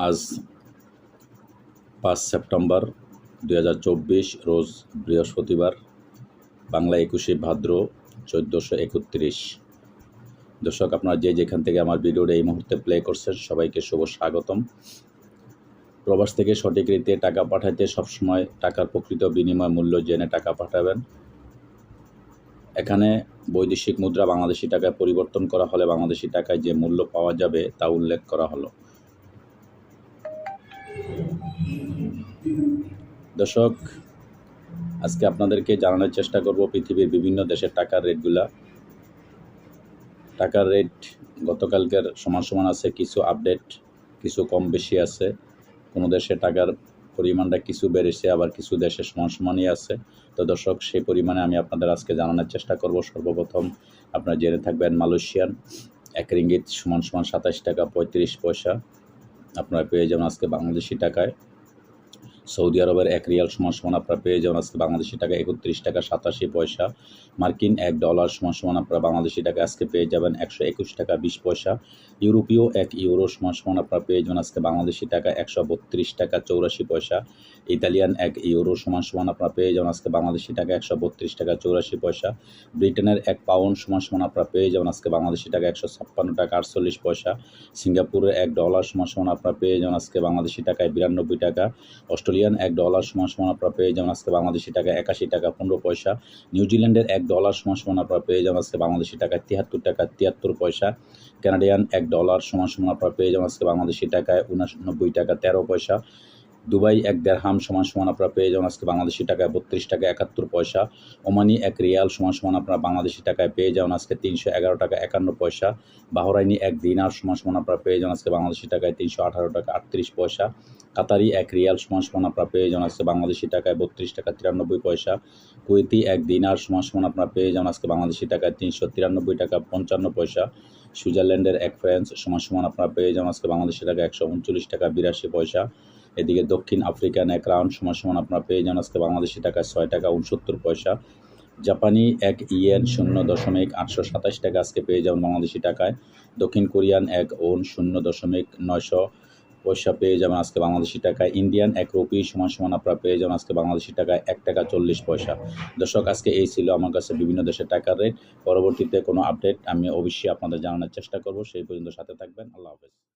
আজ 5 সেপ্টেম্বর 2024 রোজ বৃহস্পতিবার, বাংলা 21শে ভাদ্র 1431। দর্শক, আপনারা যেখান থেকে আমার ভিডিওটা এই মুহূর্তে প্লে করছেন, সবাইকে শুভ স্বাগতম। প্রবাস থেকে সঠিক রীতিতে টাকা পাঠাইতে সবসময় টাকার প্রকৃত বিনিময় মূল্য জেনে টাকা পাঠাবেন। এখানে বৈদেশিক মুদ্রা বাংলাদেশি টাকায় পরিবর্তন করা হলে বাংলাদেশি টাকায় যে মূল্য পাওয়া যাবে তা উল্লেখ করা হলো। দর্শক, আজকে আপনাদেরকে জানানোর চেষ্টা করব পৃথিবীর বিভিন্ন দেশের টাকার রেটগুলা। টাকার রেট গতকালকের সমান আছে, কিছু আপডেট, কিছু কম বেশি আছে। কোনো দেশে টাকার পরিমাণটা কিছু বেড়েছে, আবার কিছু দেশে সমানই আছে। তো দর্শক, সেই পরিমাণে আমি আপনাদের আজকে জানানোর চেষ্টা করব। সর্বপ্রথম আপনারা জেনে থাকবেন মালয়েশিয়ান 1 রিঙ্গিত সমান 27 টাকা 35 পয়সা আপনারা পেয়ে যাবেন আজকে বাংলাদেশি টাকায়। সৌদি আরবের 1 রিয়াল সমান আপনারা পেয়ে যাবেন আজকে বাংলাদেশি টাকা 31 টাকা 87 পয়সা। মার্কিন $1 সমান আপনারা বাংলাদেশি টাকা আজকে পেয়ে যাবেন 121 টাকা 20 পয়সা। ইউরোপীয় 1 ইউরো সমান আপনারা পেয়ে যাবেন আজকে বাংলাদেশি টাকা 132 টাকা 84 পয়সা। ইতালিয়ান 1 ইউরো সমান আপনারা পেয়ে যাবেন আজকে বাংলাদেশি টাকা 132 টাকা 84 পয়সা। ব্রিটেনের 1 পাউন্ড সমান আপনারা পেয়ে যাবেন আজকে বাংলাদেশি টাকা 156 টাকা 48 পয়সা। সিঙ্গাপুরের $1 সমান আপনারা পেয়ে যাবেন আজকে বাংলাদেশি টাকায় 92 টাকা। অস্ট্রেলিয়ান $1 সমান আপনারা পেয়ে যাবেন আজকে বাংলাদেশি টাকা 81 টাকা 15 পয়সা। নিউজিল্যান্ডের $1 সমান আপনারা পেয়ে যাবেন আজকে বাংলাদেশি টাকা 73 টাকা 73 পয়সা। কানাডিয়ান $1 সমান আপনারা পেয়ে যাবেন আজকে বাংলাদেশি টাকায় 89 টাকা 13 পয়সা। দুবাই 1 দিরহাম সমান আপনারা পেয়ে যাবেন আজকে বাংলাদেশি টাকায় 32 টাকা 71 পয়সা। ওমানি 1 রিয়াল সমান আপনারা বাংলাদেশি টাকায় পেয়ে যাবেন আজকে 311 টাকা 51 পয়সা। বাহরাইনি 1 দিনার সমান আপনারা পেয়ে যাবেন আজকে বাংলাদেশি টাকায় 318 টাকা 38 পয়সা। কাতারি 1 রিয়াল সমান আপনারা পেয়ে যাবেন আজকে বাংলাদেশি টাকায় 32 টাকা 93 পয়সা। কুয়েতি 1 দিনার সমান আপনারা পেয়ে যাবেন আজকে বাংলাদেশি টাকায় 393 টাকা 55 পয়সা। সুইজারল্যান্ডের 1 ফ্রান্স সমান আপনারা পেয়ে যাবেন আজকে বাংলাদেশি টাকা 139 টাকা 82 পয়সা। এদিকে দক্ষিণ আফ্রিকান 1 রাউন্ড সমান আপনারা পেয়ে যাবেন আজকে বাংলাদেশি টাকায় 6 টাকা 69 পয়সা। জাপানি 1 ইয়েন 0.827 টাকা আজকে পেয়ে যাবেন বাংলাদেশি টাকায়। দক্ষিণ কোরিয়ান 1 ওন 0.900 পয়সা পেয়ে যাবেন আজকে বাংলাদেশি টাকায়। ইন্ডিয়ান 1 রুপি সমান আপনারা পেয়ে যাবেন আজকে বাংলাদেশি টাকায় 1 টাকা 40 পয়সা। দর্শক, আজকে এই ছিল আমার কাছে বিভিন্ন দেশের টাকার রেট। পরবর্তীতে কোনো আপডেট আমি অবশ্যই আপনাদের জানানোর চেষ্টা করব। সেই পর্যন্ত সাথে থাকবেন। আল্লাহ হাফেজ।